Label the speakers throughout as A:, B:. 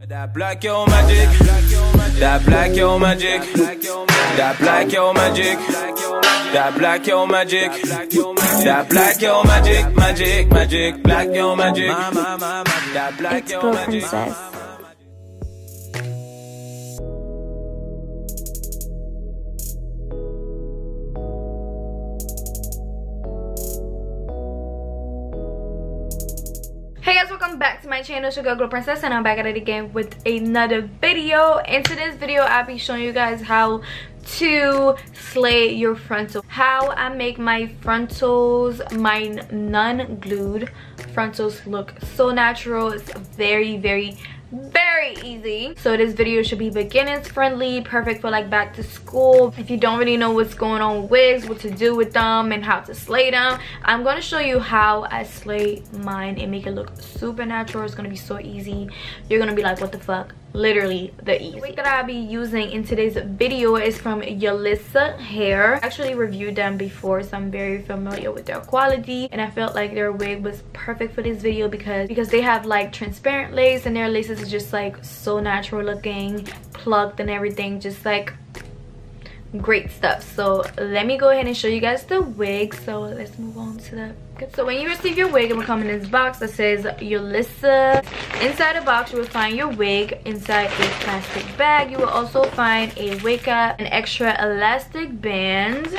A: That black yo magic, that black yo magic, that black yo magic, that black yo magic, that black yo magic, magic, black yo magic, that black yo magic.
B: Princess. Hey guys, welcome back to my channel. It's your girl Princess, and I'm back at it again with another video. In today's video, I'll be showing you guys how to slay your frontal, how I make my frontals, my non-glued frontals, look so natural. It's very easy. So this video should be beginners friendly, perfect for like back to school. If you don't really know what's going on with wigs, what to do with them and how to slay them, I'm going to show you how I slay mine and make it look super natural. It's going to be so easy. You're going to be like, what the fuck? Literally the easy. The wig that I'll be using in today's video is from Yolissa Hair. I actually reviewed them before, so I'm very familiar with their quality, and I felt like their wig was perfect for this video because they have like transparent lace, and their laces is just like so natural looking, plucked and everything, just like great stuff. So let me go ahead and show you guys the wig. So let's move on to the so when you receive your wig, it will come in this box that says Yolissa. Inside the box you will find your wig. Inside a plastic bag you will also find a wig cap, an extra elastic band,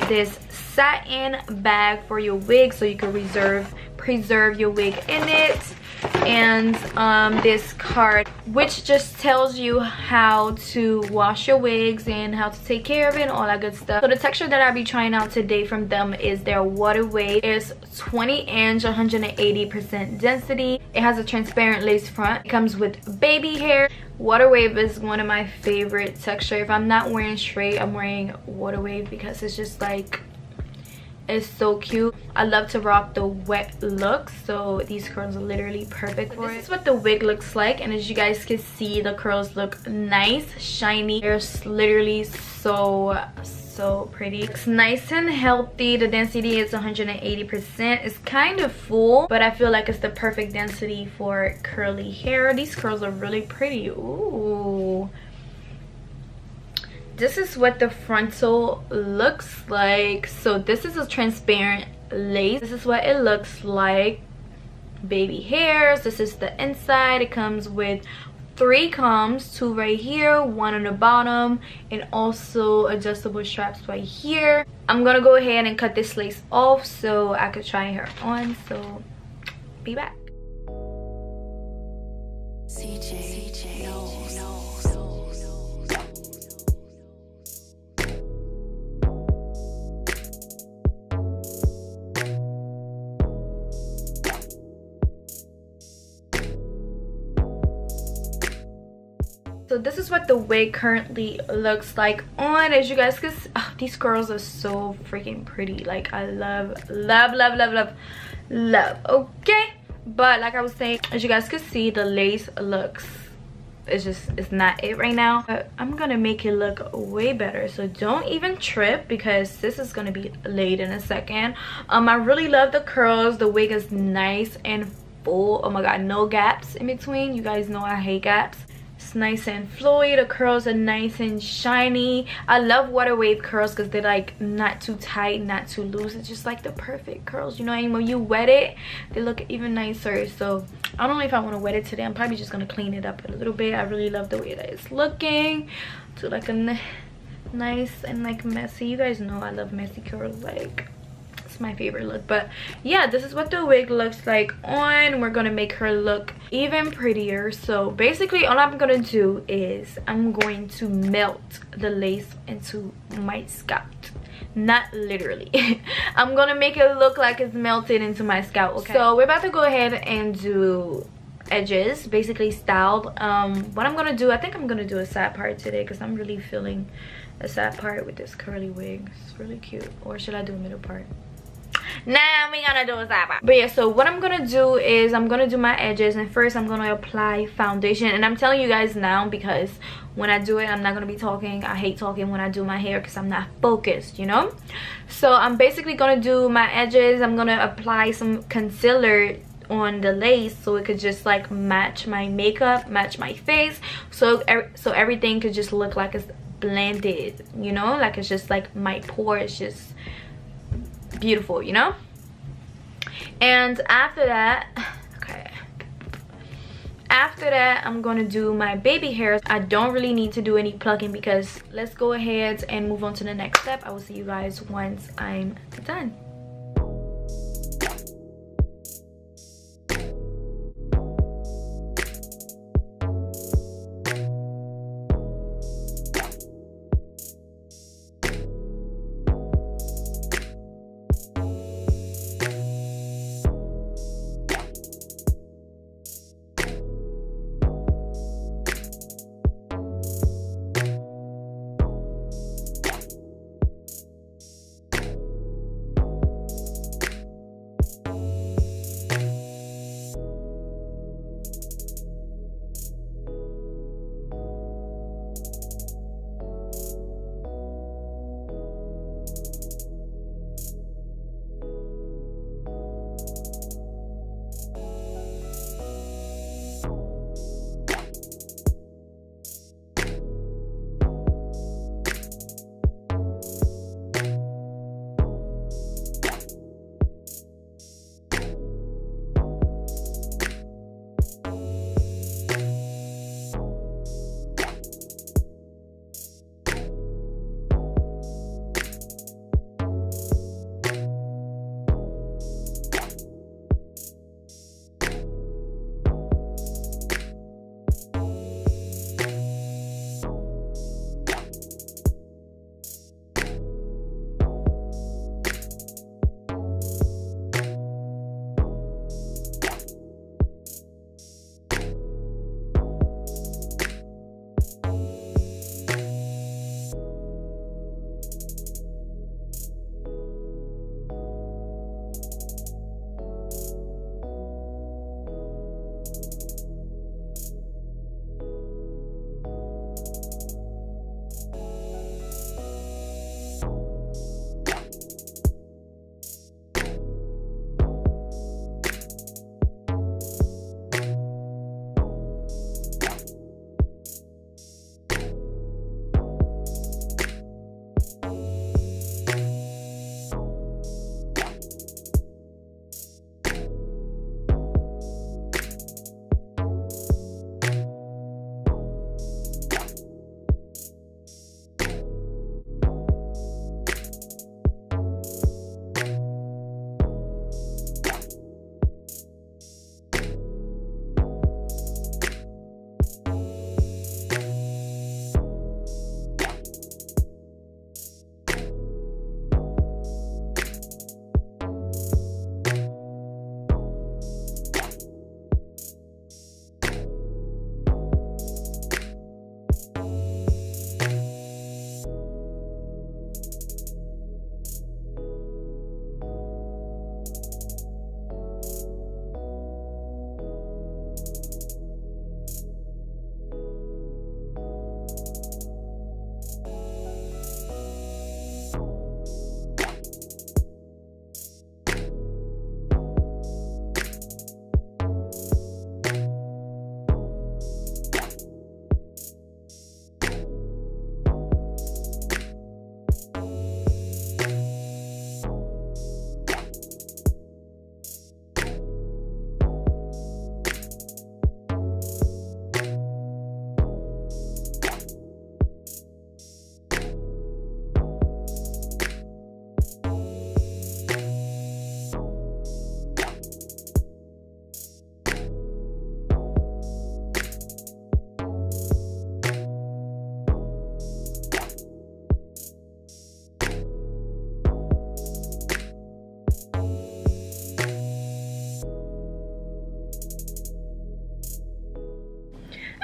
B: this satin bag for your wig so you can preserve your wig in it, and this card which just tells you how to wash your wigs and how to take care of it and all that good stuff. So the texture that I'll be trying out today from them is their water wave. It's 20-inch, 180% density. It has a transparent lace front. It comes with baby hair. Water wave is one of my favorite texture. If I'm not wearing straight, I'm wearing water wave because it's just like, it's so cute. I love to rock the wet look, so these curls are literally perfect for it. This is what the wig looks like, and as you guys can see, the curls look nice, shiny. They're literally so pretty. It's nice and healthy. The density is 180%. It's kind of full, but I feel like it's the perfect density for curly hair. These curls are really pretty. Ooh. This is what the frontal looks like. So this is a transparent lace. This is what it looks like. Baby hairs. This is the inside. It comes with 3 combs, 2 right here, 1 on the bottom, and also adjustable straps right here. I'm gonna go ahead and cut this lace off so I could try her on. So be back. CJ knows. So this is what the wig currently looks like on. As you guys can see, these curls are so freaking pretty. Like I love. Okay, but like I was saying, as you guys can see, the lace looks, it's not it right now, but I'm gonna make it look way better. So don't even trip because this is gonna be laid in a second. I really love the curls. The wig is nice and full. Oh my god, no gaps in between. You guys know I hate gaps. It's nice and flowy. The curls are nice and shiny. I love water wave curls because they're like not too tight, not too loose. It's just like the perfect curls, you know. And when you wet it, they look even nicer. So I don't know if I want to wet it today. I'm probably just gonna clean it up a little bit. I really love the way that it's looking. To like a nice and like messy. You guys know I love messy curls. Like, my favorite look. But yeah, this is what the wig looks like on. We're gonna make her look even prettier. So basically all I'm gonna do is I'm going to melt the lace into my scalp. Not literally. I'm gonna make it look like it's melted into my scalp. Okay, so we're about to go ahead and do edges, basically styled. What I'm gonna do, I think I'm gonna do a side part today because I'm really feeling a side part with this curly wig. It's really cute. Or should I do a middle part? Nah, we gonna do a side part. But yeah, so what I'm gonna do is I'm gonna do my edges, and first I'm gonna apply foundation. And I'm telling you guys now because when I do it, I'm not gonna be talking. I hate talking when I do my hair because I'm not focused, you know. So I'm basically gonna do my edges. I'm gonna apply some concealer on the lace so it could just like match my makeup, match my face, so everything could just look like it's blended, you know, like it's just like my pores just beautiful, you know. And after that, I'm gonna do my baby hairs. I don't really need to do any plucking because let's go ahead and move on to the next step. I will see you guys once I'm done.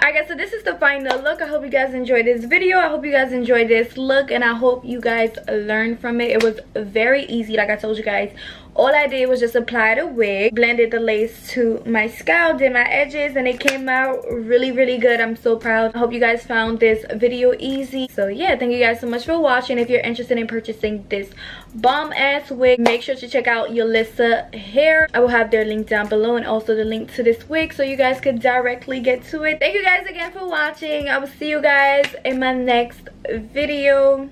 B: Alright guys, so this is the final look. I hope you guys enjoyed this video. I hope you guys enjoyed this look, and I hope you guys learned from it. It was very easy, like I told you guys all I did was just apply the wig, blended the lace to my scalp, did my edges, and it came out really good. I'm so proud. I hope you guys found this video easy. So yeah, thank you guys so much for watching. If you're interested in purchasing this bomb ass wig, make sure to check out Yolissa Hair. I will have their link down below and also the link to this wig so you guys could directly get to it. Thank you guys again for watching. I will see you guys in my next video.